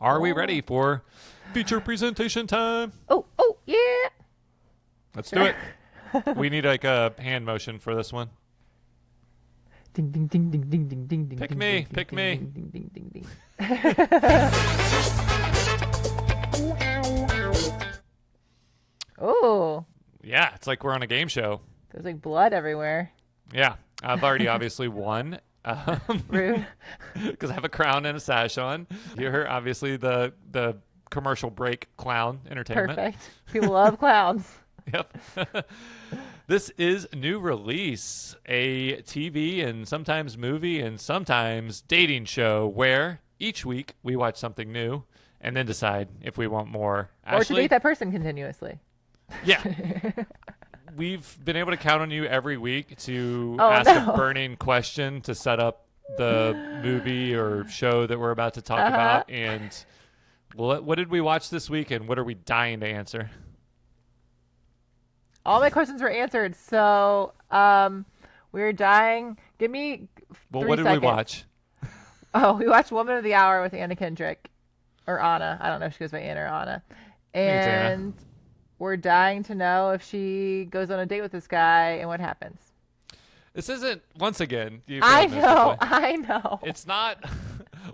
Are we Oh, ready for feature presentation time? oh, yeah. Let's do Sure. it. We need like a hand motion for this one. Ding ding ding ding ding ding ding ding Pick ding me, ding ding pick ding me. ding ding ding ding ding. Oh, Yeah, it's like we're on a game show. there's like blood everywhere. Yeah, I've already obviously won Rude. because I have a crown and a sash on. You're obviously the commercial break clown entertainment. Perfect. People love clowns. Yep. This is new release, a TV and sometimes movie and sometimes dating show where each week we watch something new and then decide if we want more. Or to date Ashley, that person continuously. yeah, we've been able to count on you every week to Oh, ask no. a burning question to set up the movie or show that we're about to talk Uh-huh. about. And what did we watch this week and what are we dying to answer? All my questions were answered. So, we're dying. Give me Well, 3 what did seconds. we watch? Oh, we watched Woman of the Hour with Anna Kendrick. Or Anna. I don't know if she goes by Anna or Anna. think it's Anna. And we're dying to know if she goes on a date with this guy and what happens. This isn't, once again, you I failed know. miserably. I know. It's not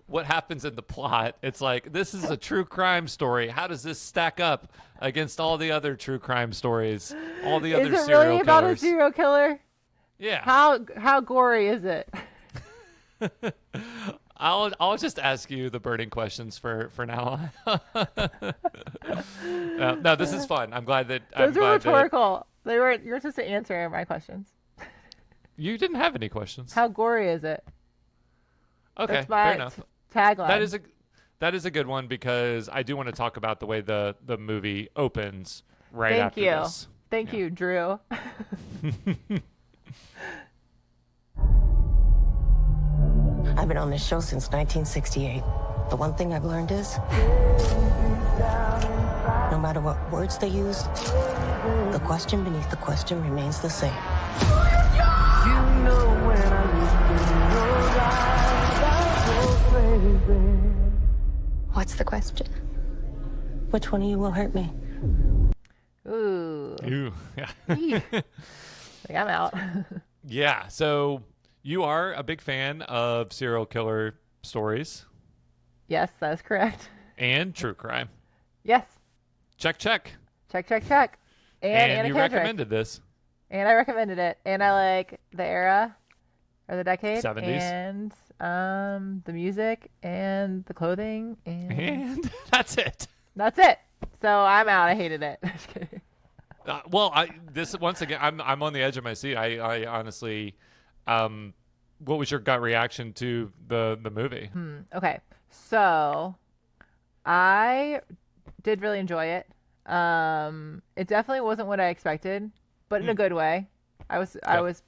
what happens in the plot. It's like, this is a true crime story. How does this stack up against all the other true crime stories? All the other Is it serial really about a killers? serial killer? Yeah. How gory is it? I'll just ask you the burning questions for now on. No, this is fun. I'm glad that Those were rhetorical. They were. You're supposed to answer my questions. you didn't have any questions. How gory is it? Okay, That's my fair enough. tagline. That is a good one because I do want to talk about the way the movie opens right Thank after you. this. Thank Yeah. you, Drew. I've been on this show since 1968. The one thing I've learned is no matter what words they use, the question beneath the question remains the same. What's the question? Which one of you will hurt me? Ooh. Ooh, yeah. Eek. Like, I'm out. Yeah, so you are a big fan of serial killer stories Yes, that is correct. and true crime. Yes. Check, check. Check, check, check. And Anna you Kendrick. recommended this. And I recommended it. And I like the era or the decade. 70s. And the music and the clothing and And that's it. that's it. So I'm out. I hated it. Just kidding. Well, this once again, I'm on the edge of my seat. I honestly, what was your gut reaction to the movie? Okay. So I did really enjoy it. It definitely wasn't what I expected, but in a good way. I was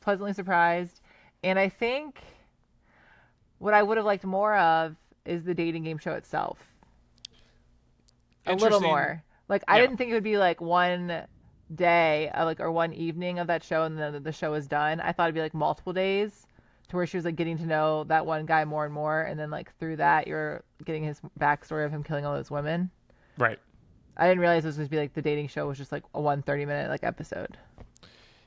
pleasantly surprised. And I think what I would have liked more of is the dating game show itself. A little Interesting. more. Like I Yeah. didn't think it would be like one day, or one evening of that show, and then the show was done. I thought it'd be like multiple days, to where she was like getting to know that one guy more and more, and then like through that you're getting his backstory of him killing all those women. Right. I didn't realize it was going to be like the dating show was just like a 1 30-minute like episode.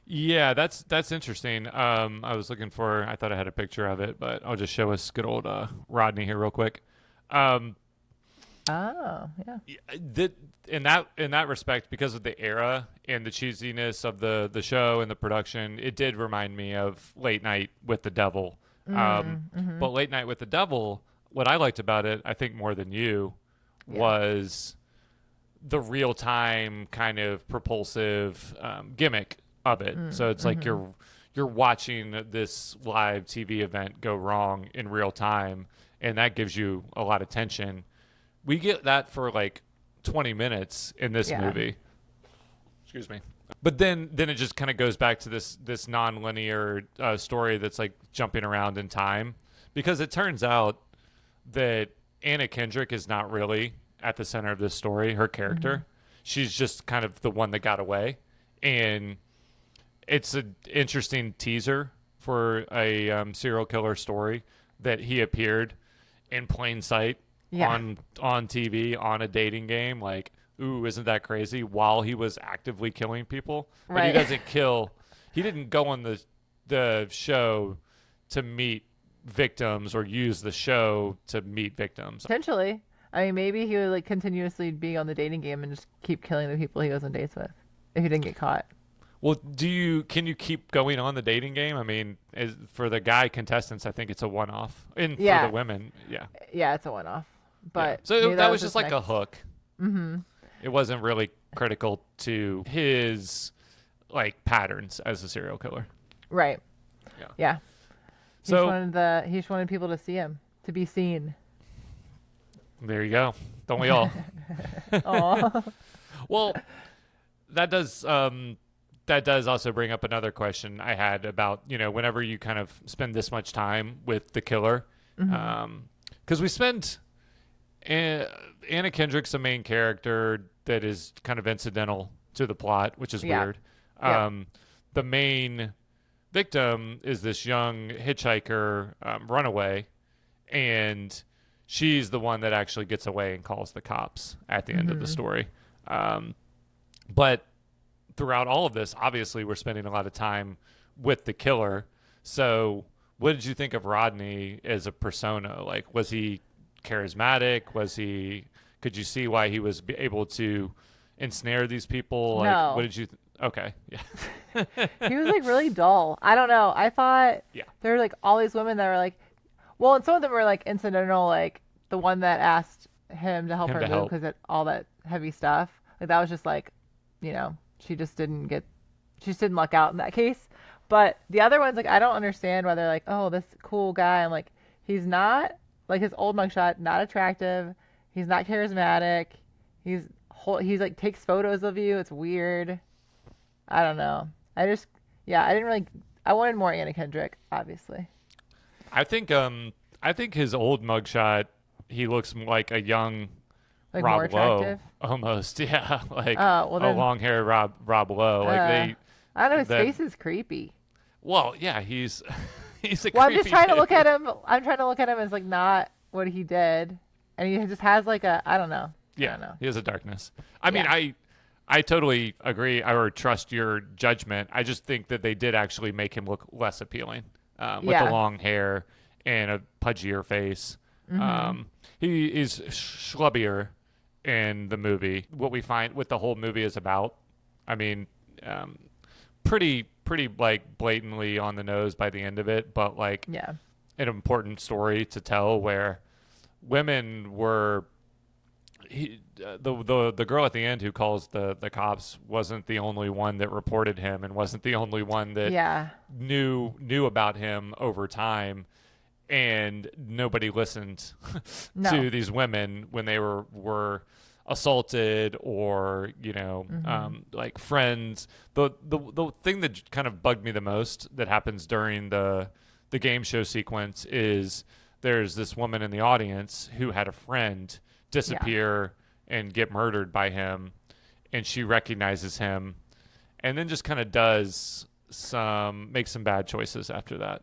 Yeah, that's interesting. I was looking for. I thought I had a picture of it, but I'll just show us good old Rodney here real quick. Oh yeah. In that respect, because of the era and the cheesiness of the show and the production, it did remind me of Late Night with the Devil. But Late Night with the Devil, what I liked about it, I think more than you, was the real time kind of propulsive gimmick of it. So it's like you're watching this live TV event go wrong in real time, and that gives you a lot of tension. We get that for like 20 minutes in this Yeah. movie. Excuse me. But then it just kind of goes back to this non-linear story that's like jumping around in time, because it turns out that Anna Kendrick is not really at the center of this story. Her character, she's just kind of the one that got away, and it's an interesting teaser for a serial killer story that he appeared in plain sight on TV on a dating game. Like, ooh, isn't that crazy? While he was actively killing people, but he doesn't kill. He didn't go on the show to meet victims or use the show to meet victims. Potentially. I mean, maybe he would like continuously be on the dating game and just keep killing the people he goes on dates with if he didn't get caught. Well, can you keep going on the dating game? I mean, for the guy contestants, I think it's a one-off. And for the women, yeah, it's a one-off. But so that was just like a hook. Mm-hmm. It wasn't really critical to his like patterns as a serial killer. Right. Yeah. He So just wanted people to see him, to be seen. There you go. Don't we all? Well, that does also bring up another question I had about, whenever you kind of spend this much time with the killer, because we spend Anna Kendrick's a main character that is kind of incidental to the plot, which is weird. The main victim is this young hitchhiker runaway, and she's the one that actually gets away and calls the cops at the end of the story. But throughout all of this, obviously, we're spending a lot of time with the killer. So what did you think of Rodney as a persona? Like, was he charismatic? Could you see why he was able to ensnare these people? Like, no. What did you okay. Yeah. He was like really dull. I don't know. I thought there were like all these women that were like, well, and some of them were like incidental, like the one that asked him to help her move because of all that heavy stuff. Like that was just like, she just didn't luck out in that case. But the other ones, like, I don't understand why they're like, oh, this cool guy. I'm like, he's not, like his old mugshot, not attractive. He's not charismatic. He's like takes photos of you. It's weird. I don't know. I wanted more Anna Kendrick, obviously. I think his old mugshot, he looks like a young like Rob more attractive? Lowe, almost. Yeah, like a long-haired Rob Lowe. I don't know. His face is creepy. Well, yeah, he's a creepy I'm just trying to look kid. at him. I'm trying to look at him as like not what he did, and he just has like I don't know. Yeah, I don't know. He has a darkness. I mean, I totally agree or trust your judgment. I just think that they did actually make him look less appealing with the long hair and a pudgier face. He is schlubbier in the movie. What we find what the whole movie is about, I mean, pretty like blatantly on the nose by the end of it, but like an important story to tell where women were. The girl at the end who calls the cops wasn't the only one that reported him and wasn't the only one that knew about him over time, and nobody listened to these women when they were assaulted or like friends. The thing that kind of bugged me the most that happens during the game show sequence is there's this woman in the audience who had a friend disappear and get murdered by him, and she recognizes him and then just kind of makes some bad choices after that.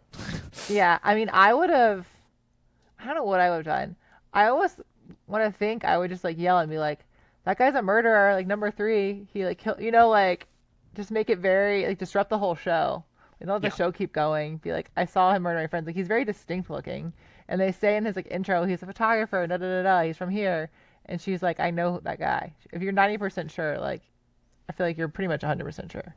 I mean, I don't know what I would have done. I almost want to think I would just like yell and be like, that guy's a murderer, like number 3, he like killed, like just make it very like disrupt the whole show. Don't let the show keep going. Be like, I saw him murder my friends. Like he's very distinct looking. And they say in his like intro, he's a photographer, he's from here. And she's like, I know that guy. If you're 90% sure, like, I feel like you're pretty much 100% sure.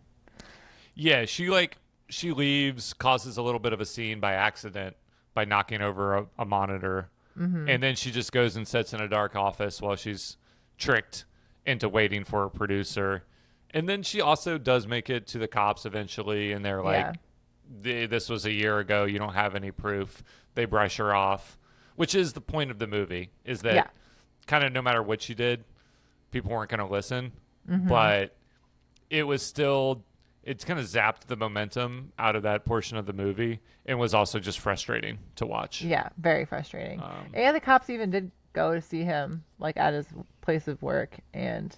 Yeah, she leaves, causes a little bit of a scene by accident by knocking over a monitor. And then she just goes and sits in a dark office while she's tricked into waiting for a producer. And then she also does make it to the cops eventually, and they're like, this was a year ago, you don't have any proof. They brush her off, which is the point of the movie, is that kind of no matter what she did, people weren't going to listen. But it was still, it's kind of zapped the momentum out of that portion of the movie and was also just frustrating to watch. Yeah, very frustrating. And the cops even did go to see him like at his place of work, and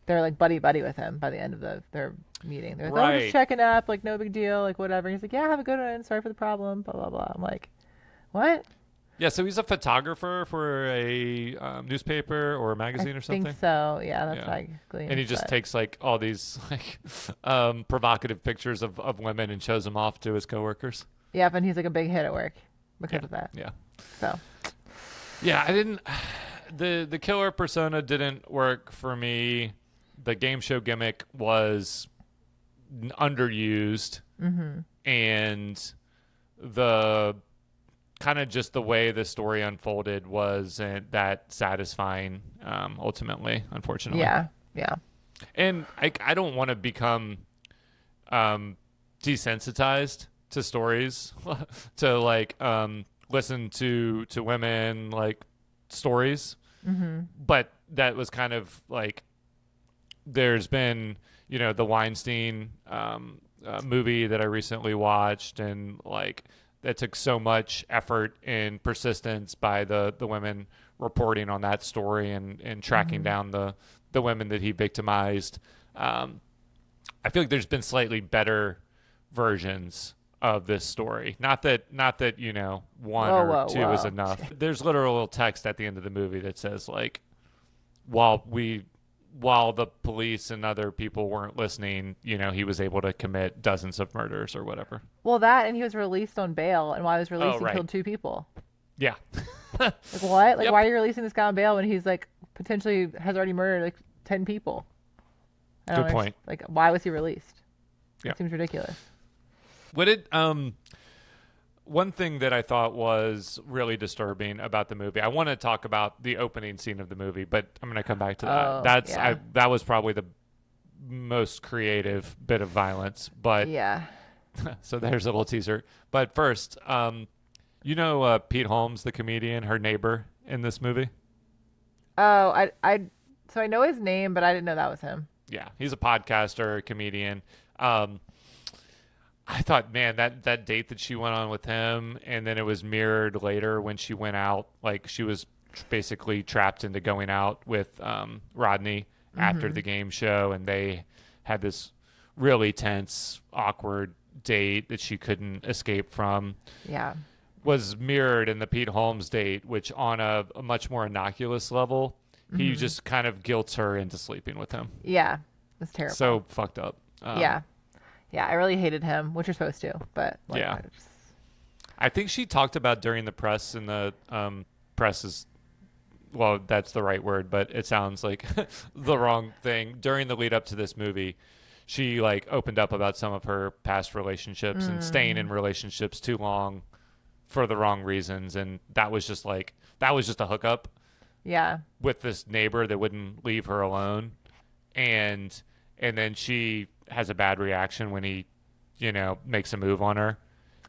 they're like buddy with him by the end of their meeting. They're like, oh, just checking up, like no big deal, like whatever. He's like, yeah, have a good one. Sorry for the problem, blah, blah, blah. I'm like, what? Yeah, so he's a photographer for a newspaper or a magazine I or something. think so. Yeah, that's Yeah. basically. And he just but- takes like all these like provocative pictures of women and shows them off to his coworkers. Yeah, and he's like a big hit at work because of that. Yeah. So. Yeah, I didn't. The killer persona didn't work for me. The game show gimmick was underused, and the kind of just the way the story unfolded wasn't that satisfying. Ultimately, unfortunately. Yeah. Yeah. And I don't want to become desensitized to stories, to like listen to women like stories. But that was kind of like, there's been, the Weinstein movie that I recently watched, and like that took so much effort and persistence by the women reporting on that story and tracking down the women that he victimized. I feel like there's been slightly better versions of this story. Not that one or two is enough. There's literal text at the end of the movie that says like, while the police and other people weren't listening, he was able to commit dozens of murders or whatever. Well, that, and he was released on bail, and while he was released, he killed 2 people. Yeah. Like what? Like Yep. why are you releasing this guy on bail when he's like potentially has already murdered like 10 people? I don't Good point. Like why was he released? Yeah. It seems ridiculous. What did one thing that I thought was really disturbing about the movie, I want to talk about the opening scene of the movie, but I'm going to come back to that. That was probably the most creative bit of violence, but Yeah. so there's a little teaser. But first, Pete Holmes, the comedian, her neighbor in this movie? Oh, so I know his name, but I didn't know that was him. Yeah, he's a podcaster, comedian. I thought, man, that date that she went on with him, and then it was mirrored later when she went out, like she was basically trapped into going out with Rodney after the game show, and they had this really tense, awkward date that she couldn't escape from. Yeah. Was mirrored in the Pete Holmes date, which on a much more innocuous level, he just kind of guilts her into sleeping with him. Yeah. That's terrible. So fucked up. Yeah. Yeah, I really hated him, which you're supposed to, but like, Yeah. I think she talked about during the press, and the press is, well, that's the right word, but it sounds like the wrong thing. During the lead up to this movie, she like opened up about some of her past relationships and staying in relationships too long for the wrong reasons, and that was just a hookup. Yeah. With this neighbor that wouldn't leave her alone, and then she has a bad reaction when he, makes a move on her.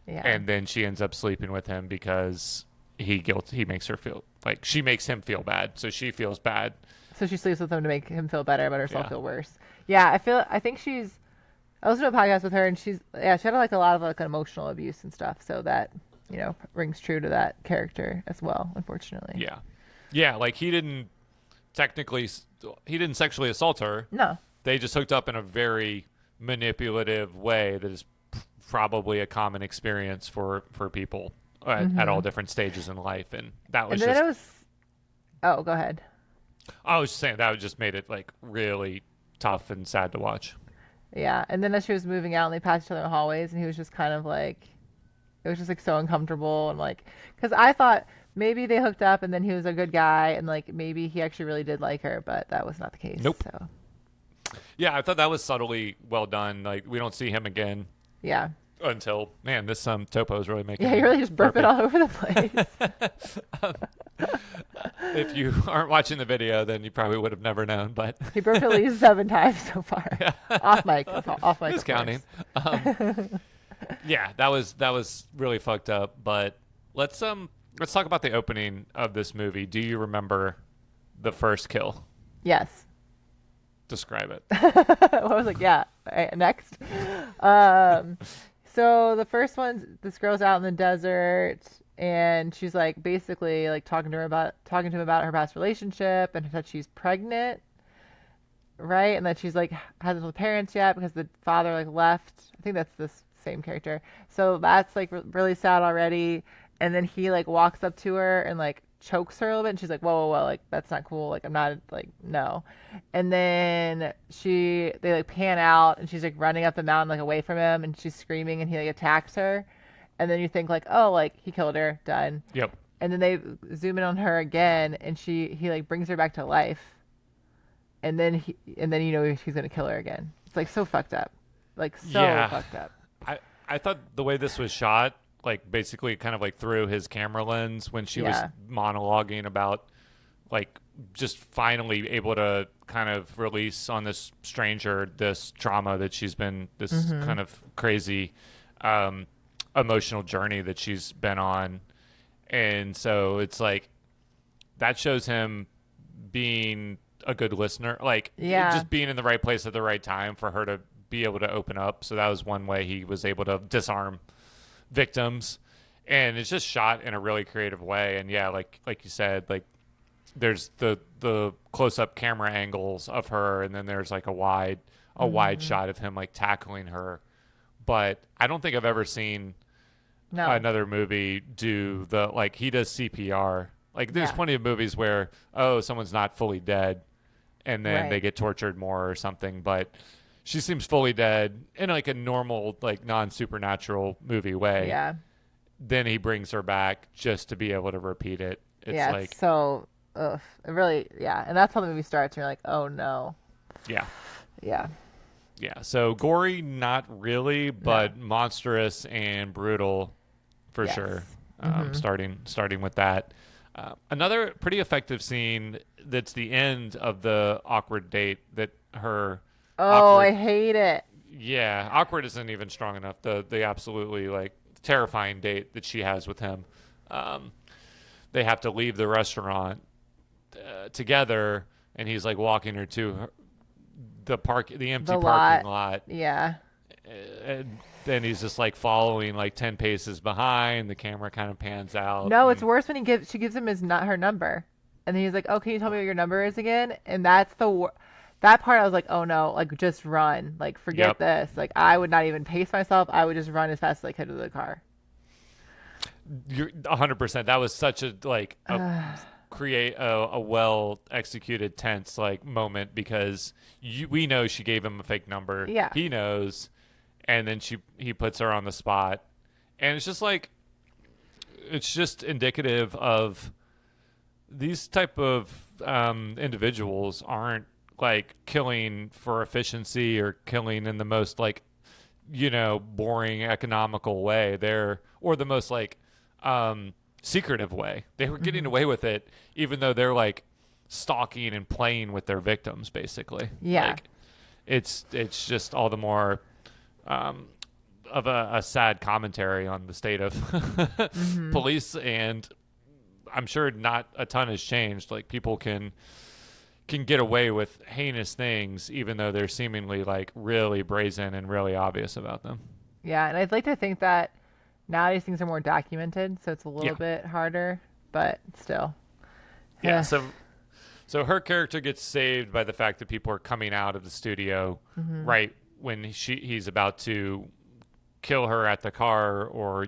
Yeah. And then she ends up sleeping with him because he makes her feel like, she makes him feel bad, so she feels bad. So she sleeps with him to make him feel better, but herself Yeah. feel worse. Yeah, I think I listened to a podcast with her, and she had like a lot of like emotional abuse and stuff. So that, rings true to that character as well, unfortunately. Yeah. Yeah, like he didn't sexually assault her. No. They just hooked up in a very manipulative way that is probably a common experience for people at all different stages in life. And that was And then oh, go ahead. I was just saying that just made it like really tough and sad to watch. Yeah. And then as she was moving out and they passed each other in the hallways, and he was just kind of like, it was just like so uncomfortable. And like, because I thought maybe they hooked up and then he was a good guy and like maybe he actually really did like her, but that was not the case. Nope. So. Yeah, I thought that was subtly well done. Like, we don't see him again Yeah. until, man, this topo is really making Yeah, you really just burp it all over the place. If you aren't watching the video, then you probably would have never known. But He burped at least 7 times so far. Off mic. Off mic. who's of counting? course. Yeah, that was really fucked up. But let's talk about the opening of this movie. Do you remember the first kill? Yes. Describe it. I was like, yeah. Next. So the first one, this girl's out in the desert, and she's like basically like talking to him about her past relationship and that she's pregnant, right? And that she's like hasn't told the parents yet because the father like left. I think that's this same character. So that's like really sad already. and then he like walks up to her and like chokes her a little bit, and she's like, whoa, whoa, whoa, like that's not cool, like I'm not, like, no. And then they like pan out, and she's like running up the mountain like away from him, and she's screaming, and he like attacks her, and then you think like, oh, like he killed her, done. Yep. And then they zoom in on her again, and he like brings her back to life, and then you know she's gonna kill her again. It's like so fucked up, like so fucked up. I thought the way this was shot, like basically kind of like through his camera lens when she was monologuing about like just finally able to kind of release on this stranger this trauma that she's been, this kind of crazy emotional journey that she's been on. And so it's like that shows him being a good listener, like just being in the right place at the right time for her to be able to open up. So that was one way he was able to disarm victims, and it's just shot in a really creative way. And yeah, like you said, like there's the close-up camera angles of her, and then there's like a wide shot of him like tackling her. But I don't think I've ever seen another movie do the, like he does CPR. Like there's plenty of movies where someone's not fully dead and then they get tortured more or something, but she seems fully dead in like a normal, like non-supernatural movie way. Yeah. Then he brings her back just to be able to repeat it. It's like, so, it really, and that's how the movie starts. And you're like, oh no. Yeah. Yeah. Yeah. So gory, not really, but monstrous and brutal for sure. Starting with that. Another pretty effective scene that's the end of the awkward date that her. Oh, I hate it. Yeah, awkward isn't even strong enough. The absolutely like terrifying date that she has with him. They have to leave the restaurant together, and he's like walking her to the empty parking lot. Yeah. And then he's just like following like 10 paces behind. The camera kind of pans out. No, it's worse when she gives him her number, and then he's like, "Oh, can you tell me what your number is again?" And that's that part. I was like, "Oh no, like just run, like forget this." Like I would not even pace myself. I would just run as fast as I could to the car. You're 100%. That was such a like create a well executed tense like moment, because we know she gave him a fake number. Yeah, he knows. And then he puts her on the spot, and it's just like, it's just indicative of these type of individuals aren't like killing for efficiency or killing in the most like, boring economical way. Or the most like secretive way. They were getting away with it, even though they're like stalking and playing with their victims, basically. Yeah, like, it's just all the more. Of a sad commentary on the state of police, and I'm sure not a ton has changed. Like people can get away with heinous things even though they're seemingly like really brazen and really obvious about them. Yeah, and I'd like to think that nowadays things are more documented, so it's a little bit harder, but still. Yeah, so her character gets saved by the fact that people are coming out of the studio right when he's about to kill her at the car, or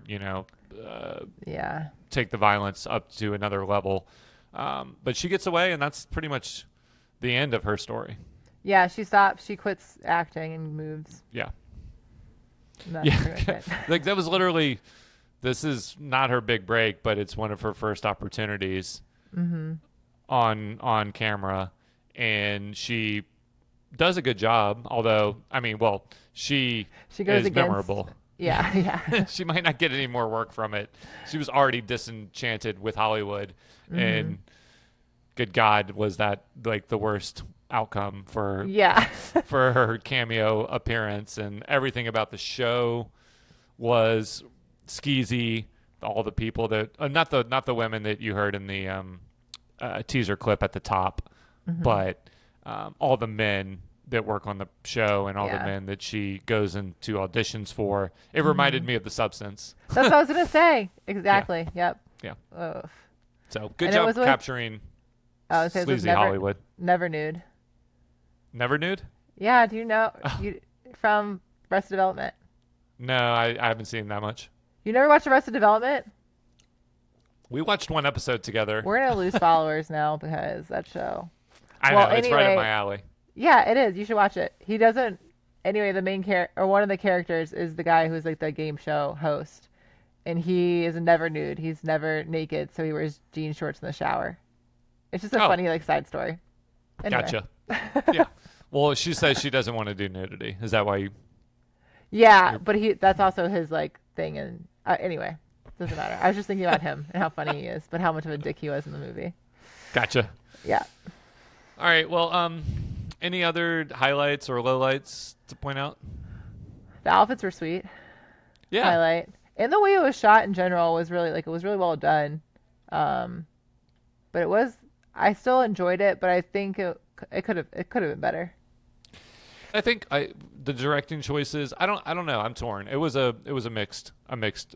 take the violence up to another level, but she gets away, and that's pretty much the end of her story. Yeah, she stops, she quits acting and moves. Yeah. That's like that was literally, this is not her big break, but it's one of her first opportunities on camera, and she does a good job, although she goes is memorable. Yeah. She might not get any more work from it. She was already disenchanted with Hollywood, and good God, was that like the worst outcome for for her cameo appearance. And everything about the show was skeezy. All the people that not the women that you heard in the teaser clip at the top, but all the men that work on the show and all the men that she goes into auditions for. It reminded me of The Substance. That's what I was going to say. Exactly. Yep. Yeah. Ugh. So good job capturing sleazy Hollywood. Never Nude. Never Nude? Yeah. Do you know from Arrested Development? No, I haven't seen that much. You never watched Arrested Development? We watched one episode together. We're gonna lose followers now because that show. I Well, know, it's right anyway, up my alley. Yeah, it is. You should watch it. He doesn't. Anyway, the main character or one of the characters is the guy who's like the game show host, and he is never nude. He's never naked, so he wears jean shorts in the shower. It's just a funny like side story. Anyway. Gotcha. Yeah. Well, she says she doesn't want to do nudity. Is that why you? Yeah, but that's also his like thing. And anyway, doesn't matter. I was just thinking about him and how funny he is, but how much of a dick he was in the movie. Gotcha. Yeah. All right. Well, any other highlights or lowlights to point out? The outfits were sweet. Yeah. Highlight. And the way it was shot in general was really it was really well done. But I still enjoyed it, but I think it could have been better. I think the directing choices. I don't know. I'm torn. It was a mixed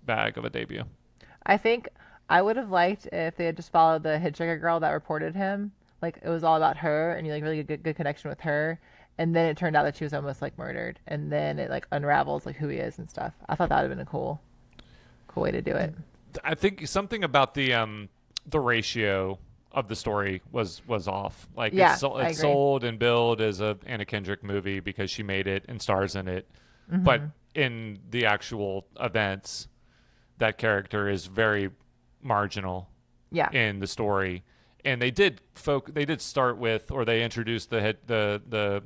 bag of a debut. I think I would have liked if they had just followed the hitchhiker girl that reported him. Like it was all about her, and you like really good connection with her. And then it turned out that she was almost like murdered, and then it like unravels like who he is and stuff. I thought that would have been a cool way to do it. I think something about the ratio of the story was off. Like it's sold and billed as a Anna Kendrick movie because she made it and stars in it, but in the actual events, that character is very marginal. Yeah. In the story, and they did start with, or they introduced the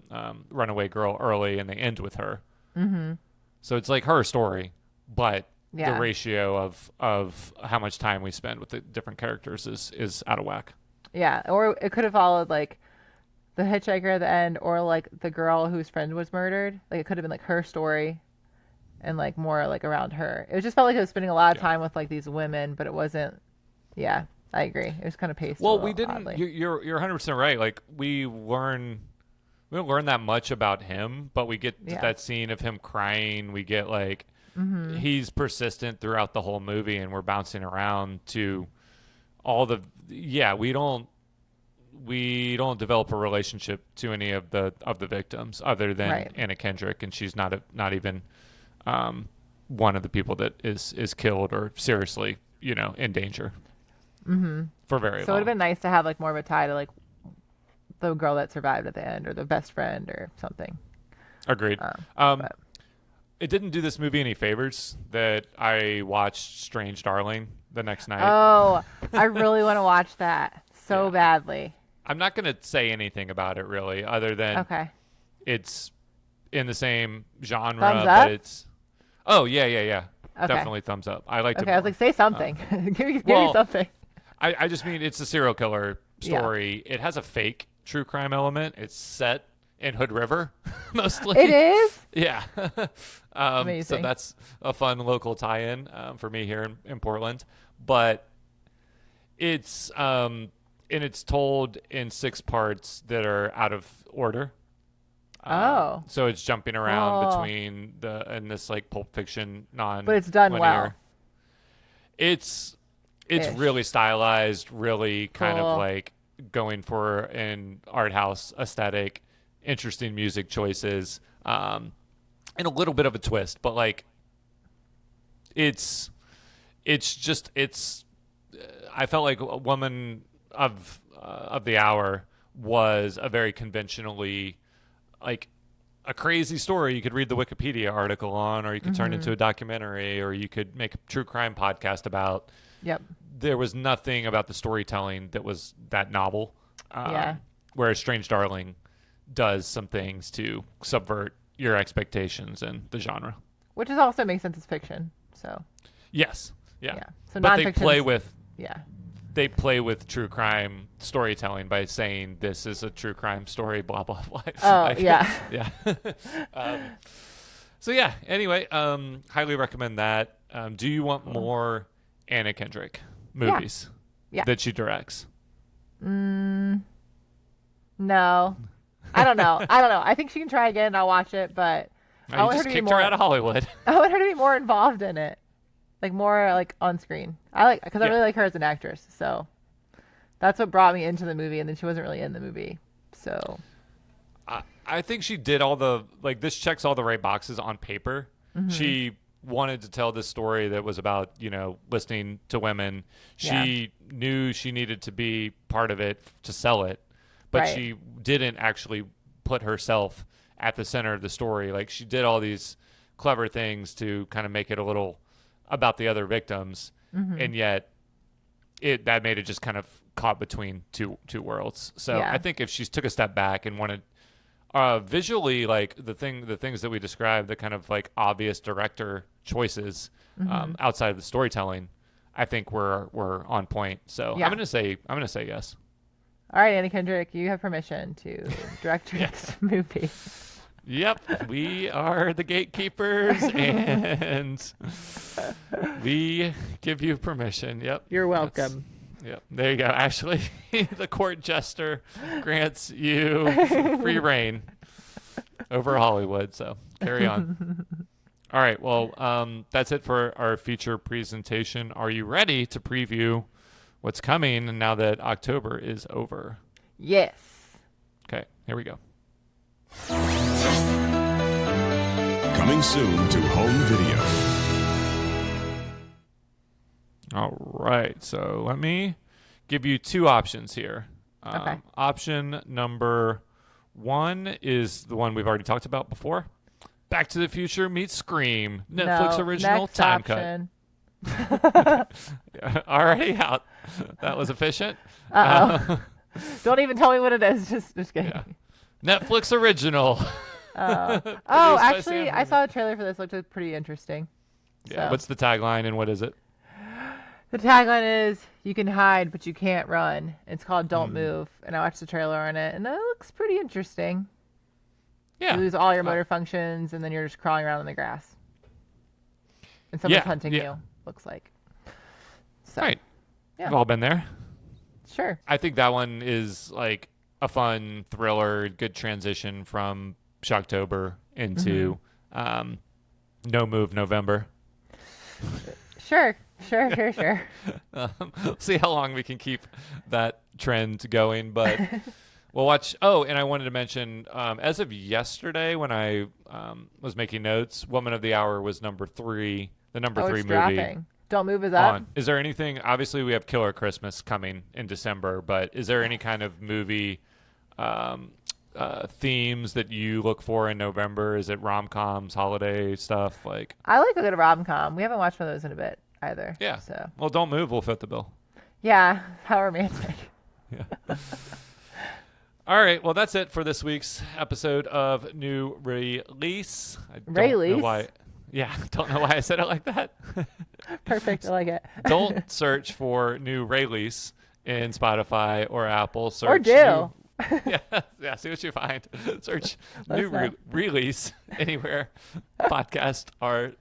runaway girl early, and they end with her. Mm-hmm. So it's like her story, but the ratio of how much time we spend with the different characters is out of whack. Yeah, or it could have followed like the hitchhiker at the end, or like the girl whose friend was murdered. Like it could have been like her story, and like more like around her. It just felt like it was spending a lot of time with like these women, but it wasn't. Yeah, I agree. It was kind of paced. Well, we didn't. Oddly. You're 100% right. Like we don't learn that much about him, but we get that scene of him crying. We get like he's persistent throughout the whole movie, and we're bouncing around to all the we don't develop a relationship to any of the victims other than Anna Kendrick, and she's not even one of the people that is killed or seriously in danger for very long. So it would have been nice to have like more of a tie to like the girl that survived at the end, or the best friend or something. Agreed. It didn't do this movie any favors that I watched Strange Darling the next night. Oh, I really want to watch that so badly. I'm not going to say anything about it really, other than it's in the same genre. Thumbs up? But it's yeah. Okay. Definitely thumbs up. I liked it. Okay, I was like, say something. Give me something. I just mean it's a serial killer story. It has a fake true crime element. It's set in Hood River, mostly. It is? Yeah. Amazing. So that's a fun local tie-in for me here in Portland. But it's and it's told in 6 parts that are out of order. So it's jumping around between and this like Pulp Fiction but it's done well. It's really stylized, really kind of like going for an art house aesthetic, interesting music choices, and a little bit of a twist, but like it's I felt like a Woman of the Hour was a very conventionally like a crazy story you could read the Wikipedia article on, or you could turn into a documentary, or you could make a true crime podcast about. Yep. There was nothing about the storytelling that was that novel. Whereas Strange Darling does some things to subvert your expectations and the genre. Which is also makes sense as fiction. So. Yes. Yeah. So but they play with. Yeah. They play with true crime storytelling by saying this is a true crime story, blah blah blah. Yeah. So yeah. Anyway, highly recommend that. Do you want more Anna Kendrick movies that she directs? No, I don't know. I think she can try again. I'll watch it, but I want her to kicked her out of Hollywood. I want her to be more involved in it. Like more like on screen. I really like her as an actress. So that's what brought me into the movie, and then she wasn't really in the movie. So I think she did all the this checks all the right boxes on paper. She wanted to tell this story that was about, listening to women. She knew she needed to be part of it to sell it, but she didn't actually put herself at the center of the story. Like, she did all these clever things to kind of make it a little about the other victims, and yet that made it just kind of caught between two worlds. So I think if she took a step back and wanted visually, like the things that we described, the kind of like obvious director choices outside of the storytelling, I think we're on point. So I'm gonna say yes. All right, Anna Kendrick, you have permission to direct your next movie. Yep, we are the gatekeepers, and we give you permission. Yep, you're welcome. Yep, there you go. Actually, the court jester grants you free reign over Hollywood. So carry on. All right. Well, that's it for our feature presentation. Are you ready to preview what's coming now that October is over? Yes. Okay, here we go. Coming soon to home video. All right, so let me give you two options here. Okay. Option number 1 is the one we've already talked about before. Back to the Future meets Scream. Netflix original next time option. cut. Already out. That was efficient. Don't even tell me what it is. Just kidding. Yeah. Netflix original. Actually, I saw a trailer for this. Looked pretty interesting. Yeah. So. What's the tagline and what is it? The tagline is, "You can hide, but you can't run." It's called "Don't Move," and I watched the trailer on it, and that looks pretty interesting. Yeah. You lose all your motor functions, and then you're just crawling around in the grass. And someone's hunting you, looks like. So, right. Yeah. We've all been there. Sure. I think that one is like a fun thriller, good transition from Shocktober into No Move November. Sure. See how long we can keep that trend going, but we'll watch. Oh, and I wanted to mention, as of yesterday when I was making notes, Woman of the Hour was number 3, the number 3 movie. Dropping. Don't Move is up. Is there anything, obviously we have Killer Christmas coming in December, but is there any kind of movie themes that you look for in November? Is it rom-coms, holiday stuff? Like, I like a good rom-com. We haven't watched one of those in a bit either. Yeah. So. Well, Don't Move will fit the bill. Yeah. How romantic. Yeah. All right. Well, that's it for this week's episode of New Release. Don't know why I said it like that. Perfect. I like it. Don't search for New Release in Spotify or Apple. Search or do. Yeah, see what you find. Search New Release anywhere podcasts are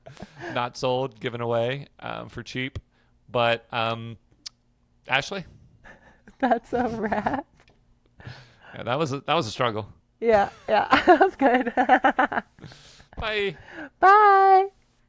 not sold, given away for cheap. But Ashley? That's a wrap. Yeah, that was a struggle. Yeah, that was good. Bye. Bye.